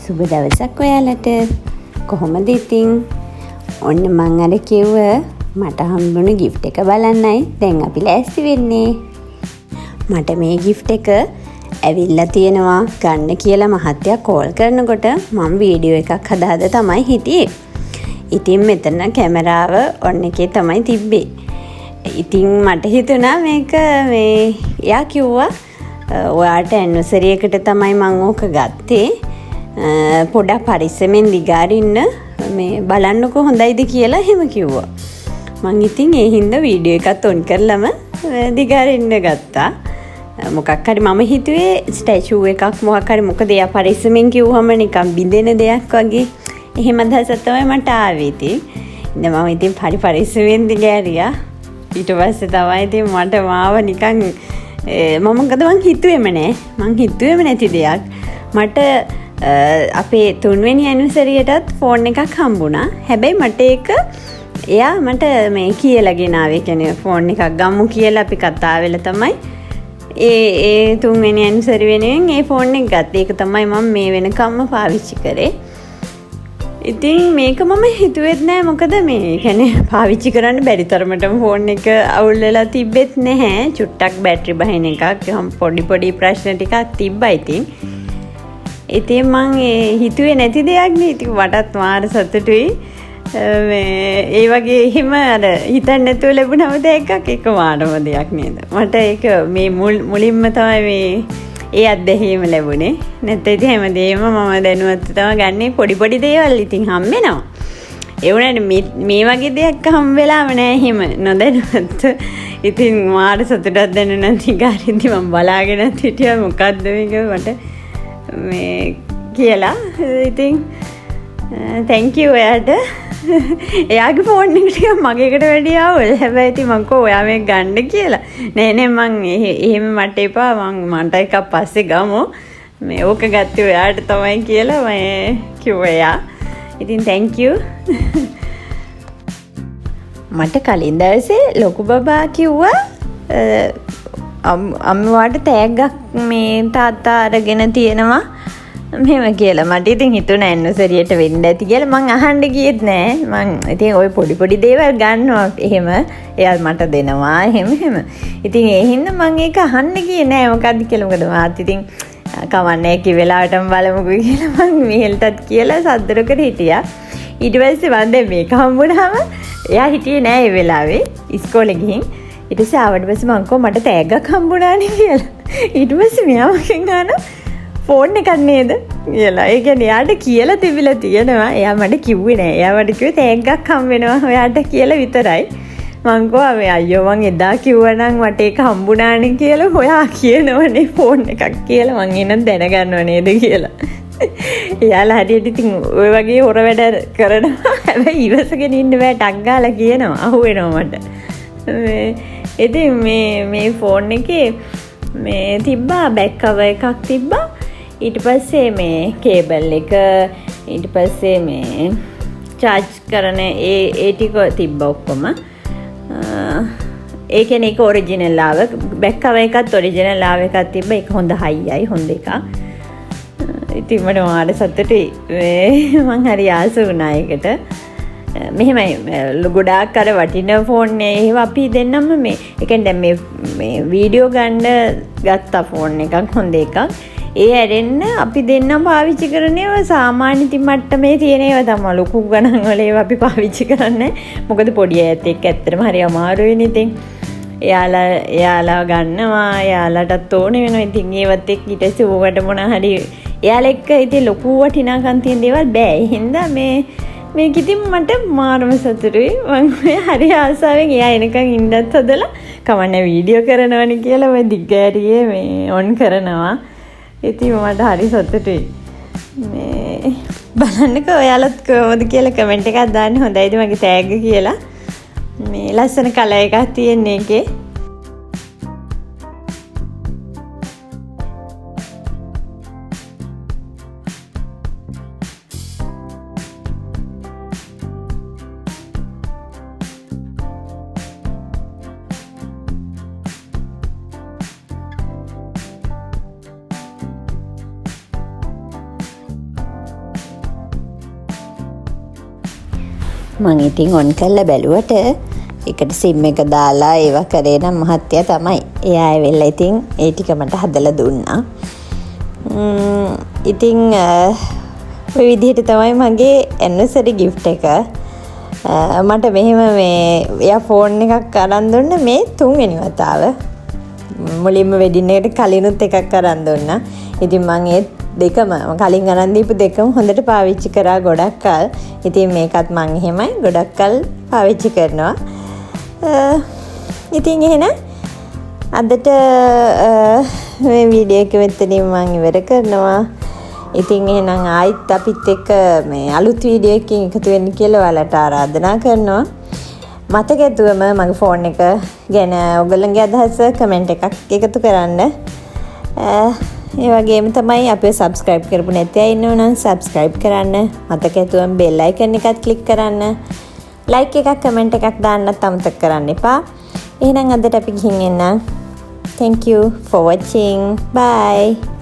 සුබ දවසක් ඔයාලට. කොහොමද ඉතින්? ඔන්න මං අර කිව්ව මට හම්බුණු gift එක බලන්නයි දැන් අපි ලෑස්ති වෙන්නේ. මට මේ gift එක ඇවිල්ලා තියෙනවා ගන්න කියලා මහත්තයා කෝල් කරනකොට මම වීඩියෝ එකක් හදාද තමයි හිටියේ. ඉතින් මෙතන කැමරාව ඔන්න එකේ තමයි තිබ්බේ. ඉතින් මට හිතුණා මේක එයා කිව්වා ඔයාට ඇනිවර්සරි එකට තමයි මම ඕක ගත්තේ. පොඩක් පරිස්සමෙන් දිගාරින්න මේ බලන්නකො හොඳයිද කියලා එහෙම කිව්වා. මං ඉතින් ඒ හින්දා වීඩියෝ එකත් ඔන් කරලම දිගාරින්න ගත්තා. මොකක් හරි මම හිතුවේ ස්ටැචු එකක් මොකක් හරි මොකද එයා පරිස්සමෙන් කිව්වම නිකන් බින්දෙන දෙයක් වගේ. එහෙම අදහසක් තමයි මට ආවේ ඉතින්. මම ඉතින් පරිස්සමෙන් දිගාරියා. ඊට පස්සේ තමයි ඉතින් මට මාව නිකන් මම හිතුවේම නැති දෙයක්. මට අපේ 3 වෙනි ඇනිවර්සරියටත් ෆෝන් එකක් හම්බුණා. හැබැයි මට ඒක එයා මට මේ කියලා ගෙනාවේ. කියන්නේ ෆෝන් එකක් ගමු කියලා අපි කතා වෙලා තමයි ඒ 3 වෙනි ඇනිවර්සරි වෙනුවෙන් ඒ ෆෝන් එක ගත්තේ. ඒක තමයි මම මේ වෙනකම්ම පාවිච්චි කරේ. ඉතින් මේක මම හිතුවෙත් නෑ මොකද මේ කියන්නේ පාවිච්චි කරන්න බැරි තරමටම ෆෝන් එක අවුල් වෙලා තිබෙත් නැහැ. චුට්ටක් බැටරි බහින එකක් පොඩි ප්‍රශ්න ටිකක් තිබ්බා ඉතින් මං හිතුවේ නැති දෙයක් නේ. ඉතින් වටත් මාර සතුටුයි. ඒ වගේ එහෙම අර හිතන්න නැතුව ලැබුණම දෙයක් එක මාරම දෙයක් නේද. මට ඒක මේ මුලින්ම තමයි මේ ඒ අත්දැකීම ලැබුණේ. නැත්නම් ඉතින් හැමදේම මම දැනුවත් තමයි ගන්නේ පොඩි දේවල් ඉතින් හම්බෙනවා. ඒ වුණාට මේ වගේ දෙයක් හම්බෙලාම නෑ එහෙම නොදැනුවත්. ඉතින් මාර සතුටක් දැනුණා තිගාරින්දි මම බලාගෙන හිටියා මොකද්ද මේක මට මේ කියලා. ඉතින් thank you එයාට. එයාගේ ෆෝන් එක ටික මගේකට වැඩි ආවල්. හැබැයි ඉතින් මං කෝ ඔයා මේක ගන්න කියලා. නෑ මං එහෙම මට එපා මන්ට එකක් පස්සේ ගමු. මේ ඕක ගත්තේ ඔයාට තමයි කියලා මම කිව්වා එයා. ඉතින් thank you. මට කලින් දවසේ ලොකු බබා කිව්වා අම්මවාට තෑග්ගක් මේ තාත්තා අරගෙන තියෙනවා මෙහෙම කියලා. මට ඉතින් හිතුණා ඇනිවර්සරියට වෙන්න ඇති කියලා. මං අහන්න ගියෙත් නෑ. මං ඉතින් ওই පොඩි දේවල් ගන්නවා එහෙම. එයා මට දෙනවා එහෙම. ඉතින් ඒ හින්දා මං ඒක අහන්න ගියේ නෑ මොකද්ද කියලා. මොකද මාත් ඉතින් කවන්නේ කි වෙලාවටම බලමුකෝ කියලා මං මෙහෙල්ටත් කියලා සද්දරකට හිටියා. ඊට පස්සේ මං දැන් මේක හම්බුනහම එයා හිටියේ නෑ ඒ වෙලාවේ ඉස්කෝලේ ගිහින්. ඊට පස්සේ ආවට පස්සේ මං කෝ මට තෑග්ගක් හම්බුණානේ කියලා. ඊට පස්සේ මෙයා මගෙන් අහනවා ෆෝන් එකක් නේද කියලා. ඒ කියන්නේ එයාට කියලා තිබිලා තියෙනවා. එයා මට කිව්වේ නෑ. එයා මට කිව්වේ තෑග්ගක් හම් වෙනවා ඔයාට කියලා විතරයි. මං කිව්වා මේ අයියෝ මං එදා කිව්වනම් මට ඒක හම්බුණානේ කියලා. ඔයා කියනවනේ ෆෝන් එකක් කියලා. මං එනන් දැනගන්නව නේද කියලා. එයාලා හරියට ඉතින් ඔය වගේ හොර වැඩ කරනවා. හැබැයි ඉවසගෙන ඉන්න බෑ ටක් ගාලා කියනවා. අහුවෙනවා මට. ඉතින් මේ ෆෝන් එකේ මේ තිබ්බා බෑක් කවර් එකක් තිබ්බා. ඊට පස්සේ මේ කේබල් එක ඊට පස්සේ මේ charge කරන ඒ ටික තිබ්බා ඔක්කොම. ඒ කියන්නේ ඒක ඔරිජිනල් ආව බෑක් කවර් එකත් ඔරිජිනල් ආව එකක් තිබ්බා. ඒක හොඳ හයියි හොඳ එකක්. ඉතින් මට මාර සතුටුයි. මං හරි ආස වුණා ඒකට. මෙහෙමයි ගොඩාක් අර වටින ෆෝන් ඒව අපි දෙන්නම මේ ඒ කියන්නේ දැන් මේ වීඩියෝ ගන්න ගත්ත ෆෝන් එකක් හොඳ එකක්. ඒ ඇරෙන්න අපි දෙන්නම පාවිච්චි කරන ඒවා සාමාන්‍ය ඉතින් මට්ටමේ තියෙන ඒවා තමයි. ලොකු ගණන් වල ඒවා අපි පාවිච්චි කරන්නේ. මොකද පොඩි අයත් එක්ක ඇත්තටම හරි අමාරුයිනේ ඉතින්. එයාලා ගන්නවා එයාලටත් ඕන වෙනවා. ඉතින් ඒවත් එක්ක ඊට පස්සේ ඕකට මොන හරි එයාලා එක්ක ඉතින් ලොකු වටිනාකම් තියෙන දේවල් බෑ. ඒ හින්දා මේක ඉතින් මට මාරම සතුටුයි. මම හරි ආසාවෙන් එයා එනකන් ඉන්නත් හදලා කවන්නේ වීඩියෝ කරනවනේ කියලා මම දිගෑරියේ මේ ඔන් කරනවා. ඉතින් මට හරි සතුටුයි. මේ බලන්නකෝ ඔයාලත් කොහොමද කියලා කමෙන්ට් එකක් දාන්න. හොඳයිද මගේ තෑග්ග කියලා. මේ ලස්සන කලර් එකක් තියෙන එකේ. මං ඉතින් ඔන් කරලා බැලුවට එකට සිම් එක දාලා ඒවා කරේ නම් මහත්තයා තමයි. එයා ඇවිල්ලා ඉතින් ඒ ටික මට හදලා දුන්නා. ඉතින් ඔය විදිහට තමයි මගේ ඇනිවර්සරි ගිෆ්ට් එක. මට මෙහෙම එයා ෆෝන් එකක් අරන් දුන්න මේ 3 වෙනි වතාව. මුලින්ම වෙඩින් එකට කලිනුත් එකක් අරන් දුන්නා. ඉතින් මම ඒ දෙකම කලින් අරන් දීපු දෙකම හොඳට පාවිච්චි කරා ගොඩක් කල්. ඉතින් මේකත් මම එහෙමයි ගොඩක් කල් පාවිච්චි කරනවා. ඉතින් එහෙනම් අදට මේ වීඩියෝ එක මෙතනින් මම ඉවර කරනවා. ඉතින් එහෙනම් ආයිත් අපිත් එක්ක මේ අලුත් වීඩියෝ එකකින් එකතු වෙන්න කියලා ඔයාලට ආරාධනා කරනවා. මතක ඇතුවම මගේ ෆෝන් එක ගැන ඔයගොල්ලන්ගේ අදහස කමෙන්ට් එකක් එකතු කරන්න. ඒ වගේම තමයි අපිව subscribe කරපු නැති අය ඉන්නවනම් subscribe කරන්න. මතක ඇතුවම bell icon එකත් click කරන්න. like එකක් comment එකක් දාන්නත් අමතක කරන්න එපා. එහෙනම් අදට අපි ගිහින් එන්න. Thank you for watching. Bye.